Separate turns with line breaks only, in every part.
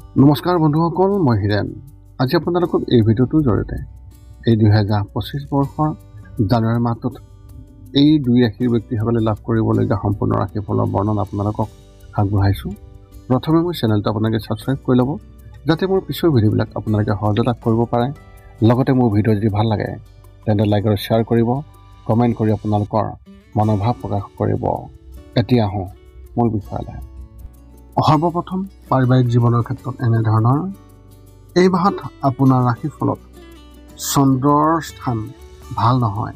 নমস্কাৰ বন্ধুসকল, মই হিৰেন। আজি আপোনালোকক এই ভিডিঅ'টোৰ জৰিয়তে এই 2025 বৰ্ষৰ জানুৱাৰী মাহটোত এই দুই ৰাশিৰ ব্যক্তিসকলে লাভ কৰিবলগীয়া সম্পূৰ্ণ ৰাশিফলৰ বৰ্ণনা আপোনালোকক আগবঢ়াইছোঁ। প্ৰথমে মোৰ চেনেলটো আপোনালোকে ছাবস্ক্ৰাইব কৰি ল'ব, যাতে মোৰ পিছৰ ভিডিঅ'বিলাক আপোনালোকে সহজে লাভ কৰিব পাৰে। লগতে মোৰ ভিডিঅ' যদি ভাল লাগে তেন্তে লাইক আৰু শ্বেয়াৰ কৰিব, কমেণ্ট কৰি আপোনালোকৰ মনোভাৱ প্ৰকাশ কৰিব। এতিয়া আহোঁ মূল বিষয়লৈ। সৰ্বপ্ৰথম পাৰিবাৰিক জীৱনৰ ক্ষেত্ৰত এনেধৰণৰ এই মাহত আপোনাৰ ৰাশিফলত চন্দ্ৰৰ স্থান ভাল নহয়,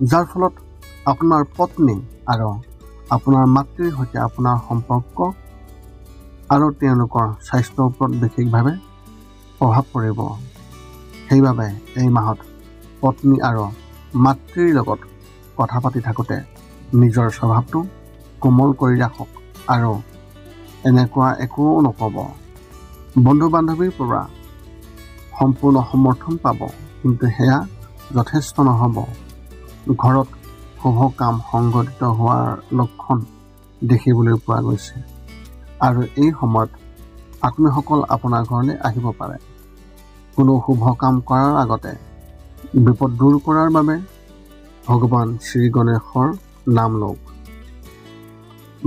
যাৰ ফলত আপোনাৰ পত্নী আৰু আপোনাৰ মাতৃৰ সৈতে আপোনাৰ সম্পৰ্ক আৰু তেওঁলোকৰ স্বাস্থ্যৰ ওপৰত বিশেষভাৱে প্ৰভাৱ পৰিব। সেইবাবে এই মাহত পত্নী আৰু মাতৃৰ লগত কথা পাতি থাকোঁতে নিজৰ স্বভাৱটো কোমল কৰি ৰাখক আৰু এনেকুৱা একো নক'ব। বন্ধু বান্ধৱীৰ পৰা সম্পূৰ্ণ সমৰ্থন পাব, কিন্তু সেয়া যথেষ্ট নহ'ব। ঘৰত শুভ কাম সংঘটিত হোৱাৰ লক্ষণ দেখিবলৈ পোৱা গৈছে আৰু এই সময়ত আত্মীয়সকল আপোনাৰ ঘৰলৈ আহিব পাৰে। কোনো শুভ কাম কৰাৰ আগতে বিপদ দূৰ কৰাৰ বাবে ভগৱান শ্ৰী গণেশৰ নাম লওক।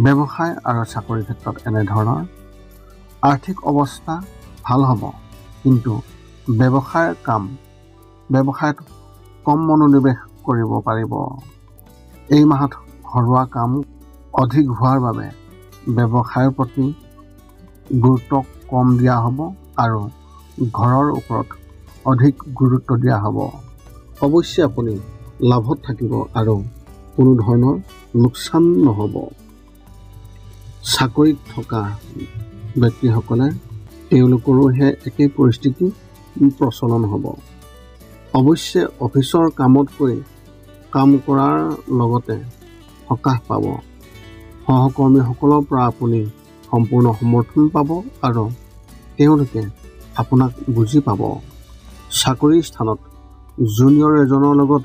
ব্যৱসায় আৰু চাকৰিৰ ক্ষেত্ৰত এনেধৰণৰ আৰ্থিক অৱস্থা ভাল হ'ব, কিন্তু ব্যৱসায়ত কম মনোনিৱেশ কৰিব পাৰিব। এই মাহত ঘৰুৱা কাম অধিক হোৱাৰ বাবে ব্যৱসায়ৰ প্ৰতি গুৰুত্ব কম দিয়া হ'ব আৰু ঘৰৰ ওপৰত অধিক গুৰুত্ব দিয়া হ'ব। অৱশ্যে আপুনি লাভত থাকিব আৰু কোনো ধৰণৰ লোকচান নহ'ব। চাকৰিত থকা ব্যক্তিসকলে তেওঁলোকৰোহে একেই পৰিস্থিতি প্ৰচলন হ'ব। অৱশ্যে অফিচৰ কামতকৈ কাম কৰাৰ লগতে সকাহ পাব। সহকৰ্মীসকলৰ পৰা আপুনি সম্পূৰ্ণ সমৰ্থন পাব আৰু তেওঁলোকে আপোনাক বুজি পাব। চাকৰিৰ স্থানত জুনিয়ৰ এজনৰ লগত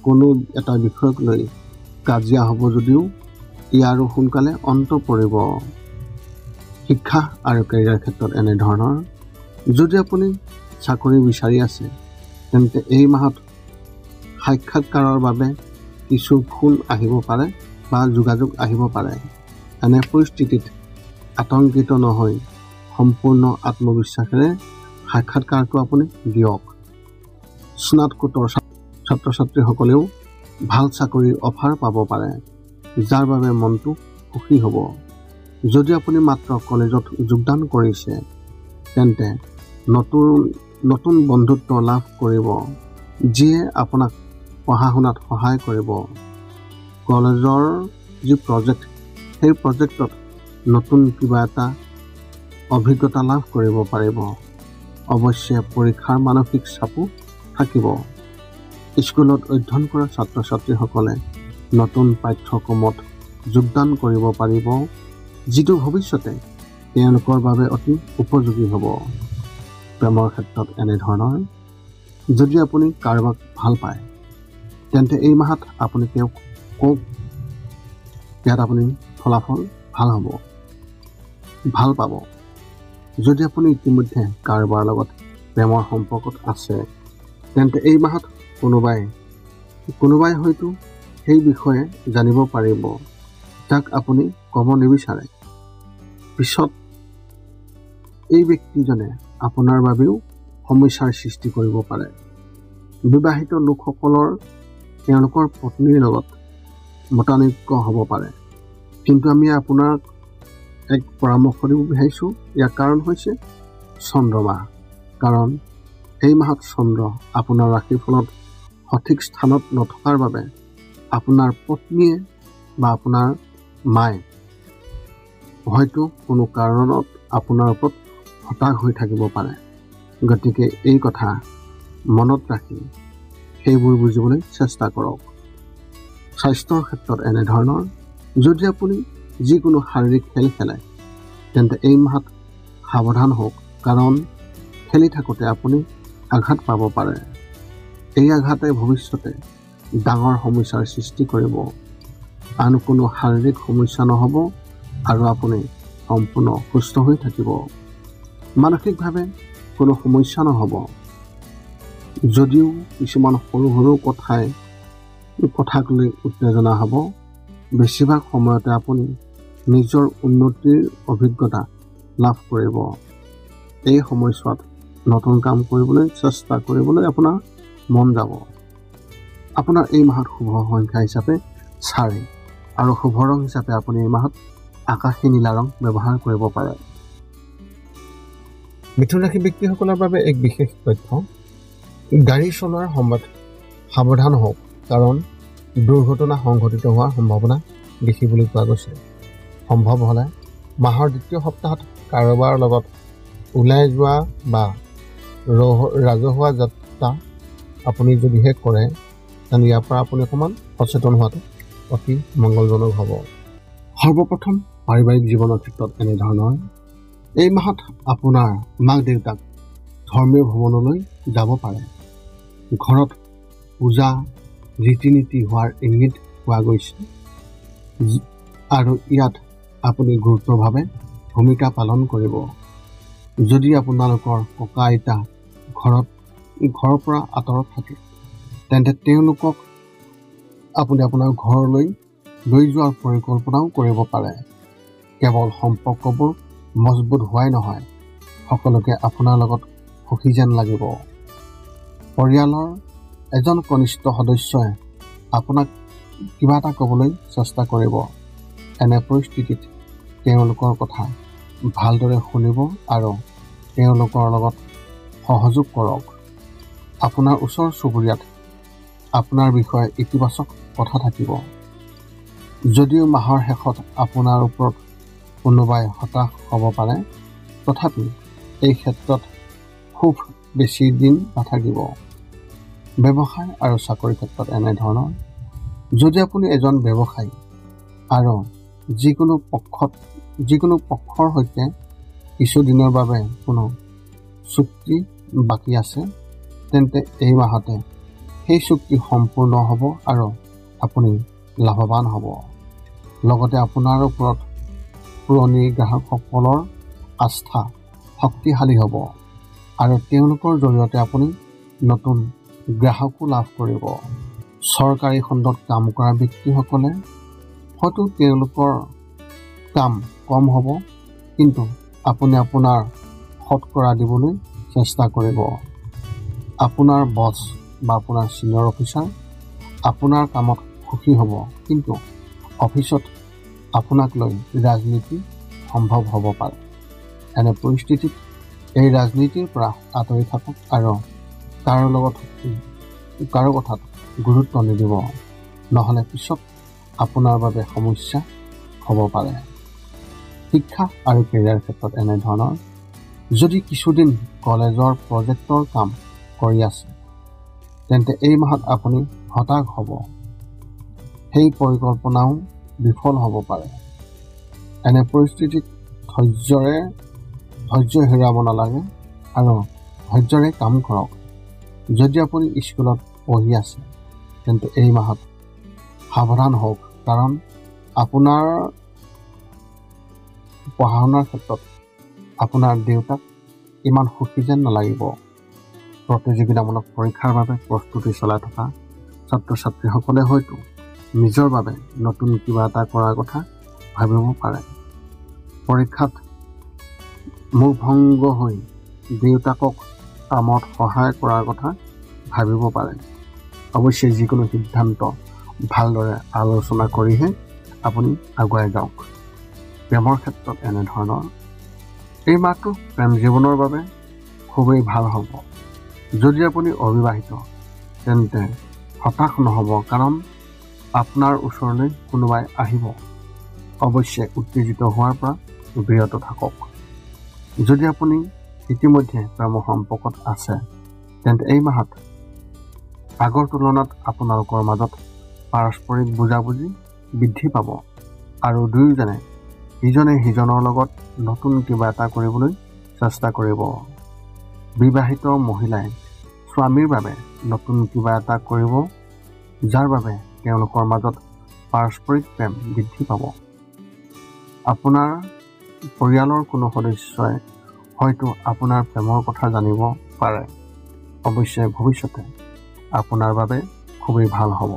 কোনো এটা বিষয়ক লৈ কাজিয়া হ'ব যদিও ইয়াৰো সোনকালে অন্ত পৰিব। শিক্ষা আৰু কেৰিয়াৰ ক্ষেত্ৰত এনেধৰণৰ যদি আপুনি চাকৰি বিচাৰি আছে তেন্তে এই মাহত সাক্ষাৎকাৰৰ বাবে কিছু ফোন আহিব পাৰে বা যোগাযোগ আহিব পাৰে। এনে পৰিস্থিতিত আতংকিত নহৈ সম্পূৰ্ণ আত্মবিশ্বাসেৰে সাক্ষাৎকাৰটো আপুনি দিয়ক। স্নাতকোত্তৰ ছাত্ৰ ছাত্ৰীসকলেও ভাল চাকৰিৰ অফাৰ পাব পাৰে, যাৰ বাবে মনটো সুখী হ'ব। যদি আপুনি মাত্ৰ কলেজত যোগদান কৰিছে তেন্তে নতুন বন্ধুত্ব লাভ কৰিব, যিয়ে আপোনাক পঢ়া শুনাত সহায় কৰিব। কলেজৰ যি প্ৰজেক্ট, সেই প্ৰজেক্টত নতুন কিবা এটা অভিজ্ঞতা লাভ কৰিব পাৰিব। অৱশ্যে পৰীক্ষাৰ মানসিক চাপো থাকিব। স্কুলত অধ্যয়ন কৰা ছাত্ৰ ছাত্ৰীসকলে নতুন পাঠ্যক্ৰমত যোগদান কৰিব পাৰিব, যিটো ভৱিষ্যতে তেওঁলোকৰ বাবে অতি উপযোগী হ'ব। প্ৰেমৰ ক্ষেত্ৰত এনেধৰণৰ যদি আপুনি কাৰোবাক ভাল পায় তেন্তে এই মাহত আপুনি তেওঁক কওক। ইয়াত আপুনি ফলাফল ভাল পাব। যদি আপুনি ইতিমধ্যে কাৰোবাৰ লগত প্ৰেমৰ সম্পৰ্কত আছে তেন্তে এই মাহত কোনোবাই হয়তো সেই বিষয়ে জানিব পাৰিব, যাক আপুনি ক'ব নিবিচাৰে। পিছত এই ব্যক্তিজনে আপোনাৰ বাবেও সমস্যাৰ সৃষ্টি কৰিব পাৰে। বিবাহিত লোকসকলৰ তেওঁলোকৰ পত্নীৰ লগত মতানৈক্য হ'ব পাৰে, কিন্তু আমি আপোনাক এক পৰামৰ্শ দিব বিচাৰিছোঁ। ইয়াৰ কাৰণ হৈছে চন্দ্ৰমাহ, কাৰণ এই মাহত চন্দ্ৰ আপোনাৰ ৰাশিফলত সঠিক স্থানত নথকাৰ বাবে আপোনাৰ পত্নীয়ে বা আপোনাৰ মায়ে হয়তো কোনো কাৰণত আপোনাৰ ওপৰত হতাশ হৈ থাকিব পাৰে। গতিকে এই কথা মনত ৰাখি সেইবোৰ বুজিবলৈ চেষ্টা কৰক। স্বাস্থ্যৰ ক্ষেত্ৰত এনেধৰণৰ যদি আপুনি যিকোনো শাৰীৰিক খেল খেলে তেন্তে এই মাহত সাৱধান হওক, কাৰণ খেলি থাকোঁতে আপুনি আঘাত পাব পাৰে। এই আঘাতে ভৱিষ্যতে ডাঙৰ সমস্যাৰ সৃষ্টি কৰিব। আন কোনো শাৰীৰিক সমস্যা নহ'ব আৰু আপুনি সম্পূৰ্ণ সুস্থ হৈ থাকিব। মানসিকভাৱে কোনো সমস্যা নহ'ব। যদিও কিছুমান সৰু সৰু কথাক লৈ উত্তেজনা হ'ব, বেছিভাগ সময়তে আপুনি নিজৰ উন্নতিৰ অভিজ্ঞতা লাভ কৰিব। এই সময়ছোৱাত নতুন কাম কৰিবলৈ চেষ্টা কৰিবলৈ আপোনাৰ মন যাব। আপোনাৰ এই মাহত শুভ সংখ্যা হিচাপে 4 আৰু শুভ ৰং হিচাপে আপুনি এই মাহত আকাশী নীলা ৰং ব্যৱহাৰ কৰিব পাৰে। মিথুন ৰাশি ব্যক্তিসকলৰ বাবে এক বিশেষ তথ্য, গাড়ী চলোৱাৰ সময়ত সাৱধান হওক, কাৰণ দুৰ্ঘটনা সংঘটিত হোৱাৰ সম্ভাৱনা দেখিবলৈ পোৱা গৈছে। সম্ভৱ হ'লে মাহৰ দ্বিতীয় সপ্তাহত কাৰোবাৰ লগত ওলাই যোৱা বা ৰাজহুৱা যাত্ৰা আপুনি যদিহে কৰে, তেন্তে ইয়াৰ পৰা আপুনি অকণমান সচেতন হোৱাটো অতি মংগলজনক হ'ব। সৰ্বপ্ৰথম পাৰিবাৰিক জীৱনৰ ক্ষেত্ৰত এনেধৰণৰ, এই মাহত আপোনাৰ মাক দেউতাক ধৰ্মীয় ভ্ৰমণলৈ যাব পাৰে। ঘৰত পূজা ৰীতি নীতি হোৱাৰ ইংগিত পোৱা গৈছে আৰু ইয়াত আপুনি গুৰুত্বভাৱে ভূমিকা পালন কৰিব। যদি আপোনালোকৰ ককা আইতা ঘৰৰ পৰা আঁতৰত থাকে, তেন্তে তেওঁলোকক আপুনি আপোনাৰ ঘৰলৈ লৈ যোৱাৰ পৰিকল্পনাও কৰিব পাৰে। কেৱল সম্পৰ্কবোৰ মজবুত হোৱাই নহয়, সকলোকে আপোনাৰ লগত সুখী যেন লাগিব। পৰিয়ালৰ এজন কনিষ্ঠ সদস্যই আপোনাক কিবা এটা ক'বলৈ চেষ্টা কৰিব। এনে পৰিস্থিতিত তেওঁলোকৰ কথা ভালদৰে শুনিব আৰু তেওঁলোকৰ লগত সহযোগ কৰক। আপোনাৰ ওচৰ চুবুৰীয়াত আপোনাৰ বিষয়ে ইতিবাচক কথা থাকিব। যদিও মাহৰ শেষত আপোনাৰ ওপৰত কোনোবাই হতাশ হ'ব পাৰে, তথাপি এই ক্ষেত্ৰত খুব বেছি দিন নাথাকিব। ব্যৱসায় আৰু চাকৰিৰ ক্ষেত্ৰত এনেধৰণৰ, যদি আপুনি এজন ব্যৱসায়ী আৰু যিকোনো পক্ষৰ সৈতে কিছুদিনৰ বাবে কোনো চুক্তি বাকী আছে, তেন্তে এই মাহতে সেই চুক্তি সম্পূৰ্ণ হ'ব আৰু আপুনি লাভৱান হ'ব। লগতে আপোনাৰ ওপৰত পুৰণি গ্ৰাহকসকলৰ আস্থা শক্তিশালী হ'ব আৰু তেওঁলোকৰ জৰিয়তে আপুনি নতুন গ্ৰাহকো লাভ কৰিব। চৰকাৰী খণ্ডত কাম কৰা ব্যক্তিসকলে হয়তো তেওঁলোকৰ কাম কম হ'ব, কিন্তু আপুনি আপোনাৰ শতকৰা দিবলৈ চেষ্টা কৰিব। আপোনাৰ বছ বা আপোনাৰ ছিনিয়ৰ অফিচাৰ আপোনাৰ কামত সুখী হ'ব, কিন্তু অফিচত আপোনাক লৈ ৰাজনীতি সম্ভৱ হ'ব পাৰে। এনে পৰিস্থিতিত এই ৰাজনীতিৰ পৰা আঁতৰি থাকক আৰু কাৰো কথাত গুৰুত্ব নিদিব, নহ'লে পিছত আপোনাৰ বাবে সমস্যা হ'ব পাৰে। শিক্ষা আৰু কেৰিয়াৰ ক্ষেত্ৰত এনেধৰণৰ, যদি কিছুদিন কলেজৰ প্ৰজেক্টৰ কাম কৰি আছে, তেন্তে এই মাহত আপুনি হতাশ হ'ব। সেই পৰিকল্পনাও বিফল হ'ব পাৰে। এনে পৰিস্থিতিত ধৈৰ্য হেৰুৱাব নালাগে আৰু ধৈৰ্যৰে কাম কৰক। যদি আপুনি স্কুলত পঢ়ি আছে, তেন্তে এই মাহত সাৱধান হওক, কাৰণ আপোনাৰ পঢ়া শুনাৰ ক্ষেত্ৰত আপোনাৰ দেউতাক ইমান সুখী যেন নালাগিব। প্ৰতিযোগিতামূলক পৰীক্ষাৰ বাবে প্ৰস্তুতি চলাই থকা ছাত্ৰ ছাত্ৰীসকলে হয়তো নিজৰ বাবে নতুন কিবা এটা কৰাৰ কথা ভাবিব পাৰে। পৰীক্ষাত মুখভংগ হৈ দেউতাকক কামত সহায় কৰাৰ কথা ভাবিব পাৰে। অৱশ্যে যিকোনো সিদ্ধান্ত ভালদৰে আলোচনা কৰিহে আপুনি আগুৱাই যাওক। প্ৰেমৰ ক্ষেত্ৰত এনেধৰণৰ, এই মাহটো প্ৰেম জীৱনৰ বাবে খুবেই ভাল হ'ব। যদি আপুনি অবিবাহিত, তেন্তে হতাশ নহ'ব, কাৰণ আপোনাৰ ওচৰলৈ কোনোবাই আহিব। অৱশ্যে উত্তেজিত হোৱাৰ পৰা বিৰত থাকক। যদি আপুনি ইতিমধ্যে প্ৰেমৰ সম্পৰ্কত আছে, তেন্তে এই মাহত আগৰ তুলনাত আপোনালোকৰ মাজত পাৰস্পৰিক বুজাবুজি বৃদ্ধি পাব আৰু দুয়োজনে ইজনে সিজনৰ লগত নতুন কিবা এটা কৰিবলৈ চেষ্টা কৰিব। বিবাহিত মহিলাই স্বামীৰ বাবে নতুন কিবা এটা কৰিব, যাৰ বাবে তেওঁলোকৰ মাজত পাৰস্পৰিক প্ৰেম বৃদ্ধি পাব। আপোনাৰ পৰিয়ালৰ কোনো সদস্যই হয়তো আপোনাৰ প্ৰেমৰ কথা জানিব পাৰে। অৱশ্যে ভৱিষ্যতে আপোনাৰ বাবে খুবেই ভাল হ'ব।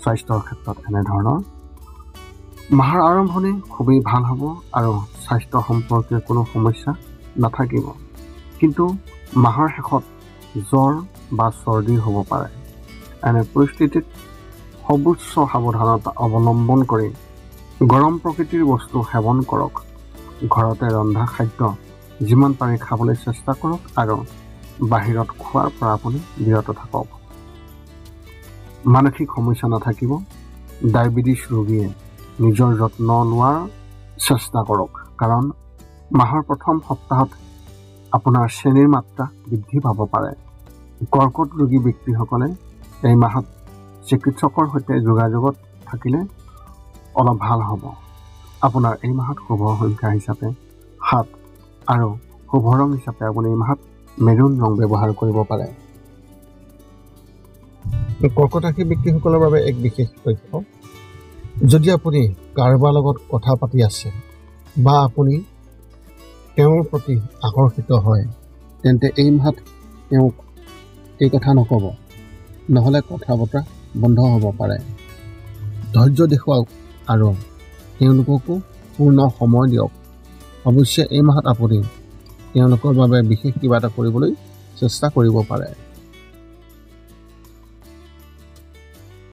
স্বাস্থ্যৰ ক্ষেত্ৰত এনেধৰণৰ মাহৰ আৰম্ভণি খুবেই ভাল হ'ব আৰু স্বাস্থ্য সম্পৰ্কীয় কোনো সমস্যা নাথাকিব। কিন্তু মাহৰ শেষত জ্বৰ বা চৰ্দি হ'ব পাৰে। এনে পৰিস্থিতিত সৰ্বোচ্চ সাৱধানতা অৱলম্বন কৰি গৰম প্ৰকৃতিৰ বস্তু সেৱন কৰক। ঘৰতে ৰন্ধা খাদ্য যিমান পাৰি খাবলৈ চেষ্টা কৰক আৰু বাহিৰত খোৱাৰ পৰা আপুনি বিৰত থাকক। মানসিক সমস্যা নাথাকিব। ডায়েবেটিছ ৰোগীয়ে নিজৰ যত্ন লোৱাৰ চেষ্টা কৰক, কাৰণ মাহৰ প্ৰথম সপ্তাহত আপোনাৰ চেনিৰ মাত্ৰা বৃদ্ধি পাব পাৰে। কৰ্কট ৰোগী ব্যক্তিসকলে এই মাহত চিকিৎসকৰ সৈতে যোগাযোগত থাকিলে অলপ ভাল হ'ব। আপোনাৰ এই মাহত শুভ সংখ্যা হিচাপে 7 আৰু শুভ ৰং হিচাপে আপুনি এই মাহত মেৰুন ৰং ব্যৱহাৰ কৰিব পাৰে। কৰ্কট ৰাশি ব্যক্তিসকলৰ বাবে এক বিশেষ তথ্য, যদি আপুনি কাৰোবাৰ লগত কথা পাতি আছে বা আপুনি তেওঁৰ প্ৰতি আকৰ্ষিত হয়, তেন্তে এই মাহত তেওঁক এই কথা নক'ব, নহ'লে কথা বতৰা বন্ধ হ'ব পাৰে। ধৈৰ্য দেখুৱাওক আৰু তেওঁলোককো পূৰ্ণ সময় দিয়ক। অৱশ্যে এই মাহত আপুনি তেওঁলোকৰ বাবে বিশেষ কিবা এটা কৰিবলৈ চেষ্টা কৰিব পাৰে।